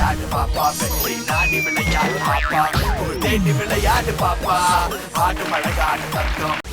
விளையாடு பாப்பா வெற்றி நாடி விளையாடு பாப்பா தேடி விளையாடு பாப்பா ஆடு மழகாடு தத்துவம்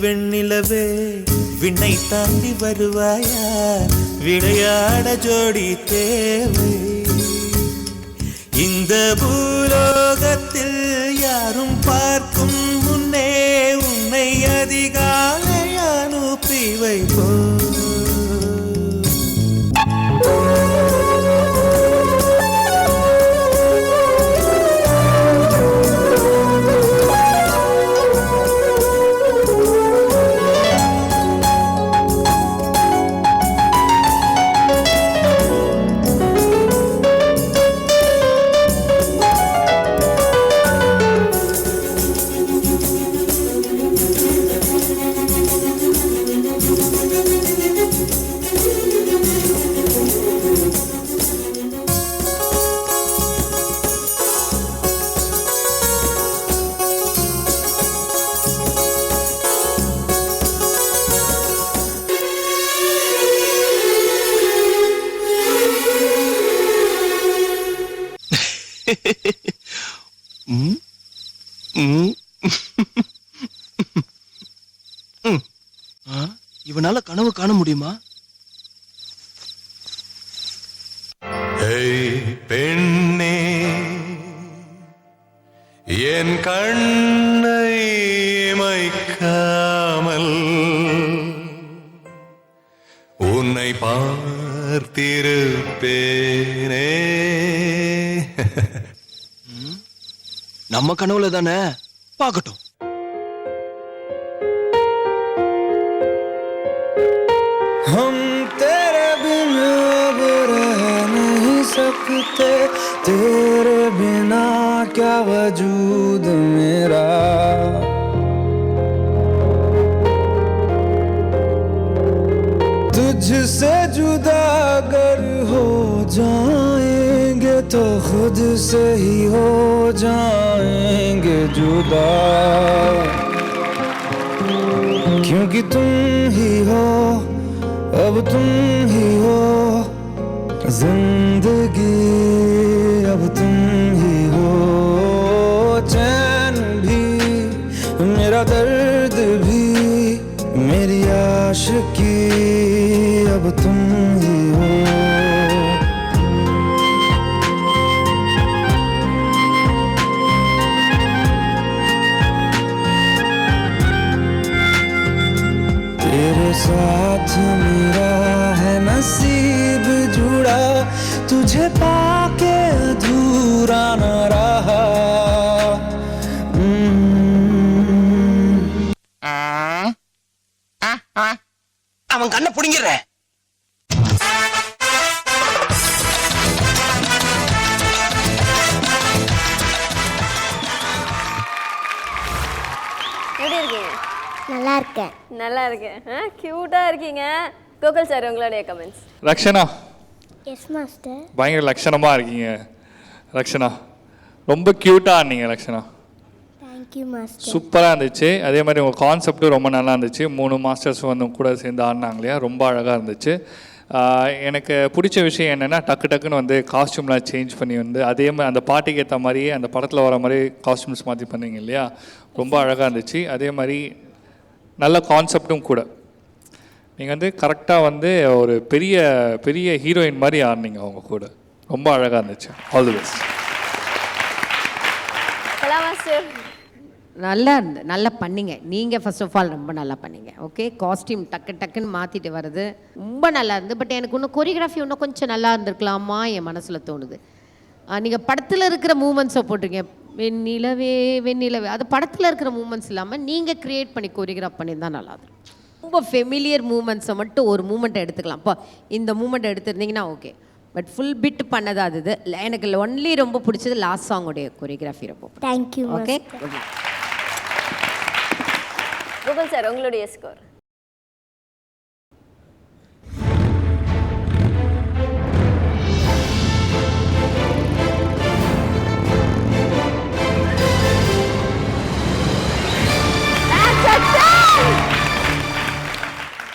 வெண்ணிலவே விண்ணை தாண்டி வருவாயா விளையாட ஜோடி தேவை இந்த பூலோகத்தில் யாரும் பார்க்கும் முன்னே உன்னை அதிகாலை அனுப்பி வைப்போ இவனால கனவு காண முடியுமா? பெண்ணே என் கண்ணை மைக்காமல் உன்னை பார்த்திருப்பேனே. நம்ம கனவுல தானே, பார்க்கட்டும். हम तेरे बिना अब रह नहीं सकते, तेरे बिना क्या वजूद मेरा. तुझसे जुदा अगर हो जाएंगे तो खुद से ही हो जाएंगे जुदा, क्योंकि तुम ही हो, अब तुम ही हो जिंदगी, अब तुम ही हो चैन भी, मेरा दर्द भी, मेरी आशिकी, अब तुम ही हो. तेरे साथ मेरा है नसीब जुड़ा, तुझे पाके अधूरा न रहा. அவன் கண்ணை புடிங்கிற. எப்படி இருக்கீங்க? நல்லா இருக்கேன். நல்லா இருக்கேன். கியூட்டாக இருக்கீங்க. கோகுல் சார் உங்களுடைய கமெண்ட்ஸ். ரக்ஷனா. Yes master. பயங்கர லட்சணமாக இருக்கீங்க ரக்ஷனா. ரொம்ப க்யூட்டாக இருந்தீங்க ரக்ஷனா. Thank you master. சூப்பராக இருந்துச்சு. அதே மாதிரி உங்கள் கான்செப்டும் ரொம்ப நல்லா இருந்துச்சு. 3 மாஸ்டர்ஸ் வந்து கூட சேர்ந்து ஆடினாங்க இல்லையா, ரொம்ப அழகாக இருந்துச்சு. எனக்கு பிடிச்ச விஷயம் என்னென்னா டக்குன்னு வந்து காஸ்டியூம்லாம் சேஞ்ச் பண்ணி வந்து அதே மாதிரி அந்த பாட்டுக்கு ஏற்ற மாதிரியே அந்த படத்தில் வர மாதிரி காஸ்டியூம்ஸ் மாற்றி பண்ணீங்க இல்லையா, ரொம்ப அழகாக இருந்துச்சு. அதே மாதிரி நல்ல கான்செப்டும் கூட. நீங்கள் வந்து கரெக்டாக வந்து ஒரு பெரிய பெரிய ஹீரோயின் மாதிரி ஆடினீங்க அவங்க கூட, ரொம்ப அழகாக இருந்துச்சு. All the best. Kala master நல்லா பண்ணீங்க நீங்கள். ஃபர்ஸ்ட் ஆஃப் ஆல் ரொம்ப நல்லா பண்ணீங்க. ஓகே, காஸ்டியூம் டக்குன்னு மாற்றிட்டு வர்றது ரொம்ப நல்லா இருந்து. பட் எனக்கு இன்னும் கொரியோகிராஃபி இன்னும் கொஞ்சம் நல்லா இருந்திருக்கலாமா என் மனசில் தோணுது. நீங்கள் படத்தில் இருக்கிற மூமெண்ட்ஸை போட்டிருக்கீங்க, வெண்ணிலவே வெண்ணிலவே, அது படத்தில் இருக்கிற மூமெண்ட்ஸ் இல்லாமல் நீங்கள் க்ரியேட் பண்ணி கொரியோகிராஃப் பண்ணியிருந்தால் நல்லா இருக்கும். ரொம்ப ஃபெமிலியர் மூமெண்ட்ஸை மட்டும் ஒரு மூமெண்ட்டை எடுத்துக்கலாம். இப்போ இந்த மூமெண்ட் எடுத்துருந்தீங்கன்னா ஓகே, பட் ஃபுல் பிட் பண்ணதா அது. எனக்கு ஒன்லி ரொம்ப பிடிச்சது லாஸ்ட் சாங்கோடைய கொரியோகிராஃபி ரொம்ப. தேங்க்யூ. ஓகே, கோகுல் சார் உங்களுடைய score.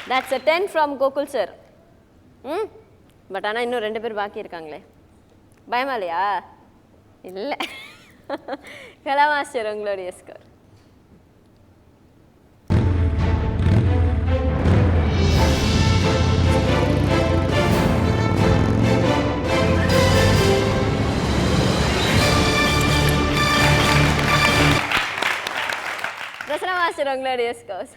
That's a 10 from Gokul sir. But ஆனால் இன்னும் 2 பேர் பாக்கி இருக்காங்களே, பயமா இல்லையா? இல்லை. கலா மாஸ்டர் உங்களுடைய ஸ்கோர். ரசனா மாஸ்டர் உங்களுடைய ஸ்கோர்.